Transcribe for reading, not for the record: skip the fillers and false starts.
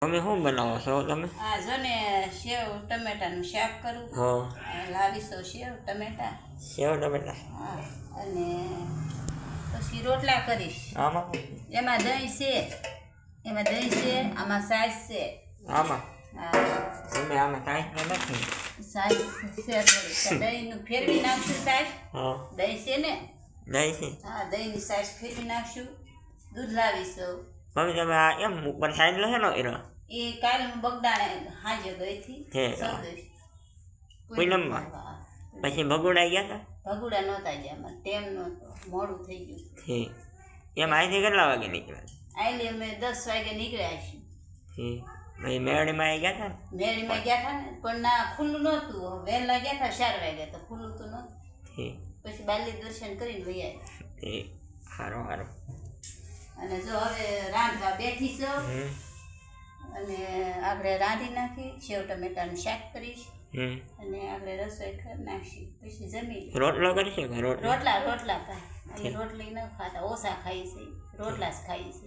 તમે શું બનાવો છો તમે? આ જો ને સેવ ટમેટાનું શાક કરું. હા. લાવીશો સેવ ટમેટા. સેવ ટમેટા. હા. અને પછી રોટલા કરીશ. આમાં એમાં દહીં છે, આમાં સાસ છે. આમાં હા. તમે આમાં કાંઈ નથી. સાસ છે થોડી. દહીંનું ફેરવી નાખશું સાસ. હા. દહીં છે ને? દહીં છે. હા, દહીંની સાસ ફેરવી નાખશું. દૂધ લાવીશું. મમ્મી તમે આ એમ ઉપર સાઈડ લો નો એનો એ કાલ હું બગડાણે હાજે ગઈ હતી. પૂનમમાં પછી ભગોડા ગયા હતા? ભગુડા નહોતા ગયા, મને ટેમ નહોતો, મોડું થઈ ગયું. ઠીક. એમ અહીંથી કેટલા વાગે નીકળ્યા? આઈલી અમે 10 વાગે નીકળ્યા છીએ. ઠીક. પછી મેળીમાં આવી ગયા હતા ને? મેળીમાં ગયા હતા ને, પણ ના ખુલ્લું નહોતું. વહેલા ગયા હતા 4 વાગે, તો ખુલ્લું તો નહોતું. ઠીક. પછી બાલી દર્શન કરીને વહી આવ્યા. ઠીક. સારું સારું. અને જો હવે રાંધવા બેઠી છો. અને આપણે રાંધી નાખી, સેવ ટમેટાનું શાક કરીશ. અને આપણે રસોઈ કરી નાખી, પછી જમી રોટલો કરીશું કે રોટલા ખાય. અમે રોટલી ન ખાતા, ઓછા ખાઈ છે, રોટલા જ ખાઈ છે.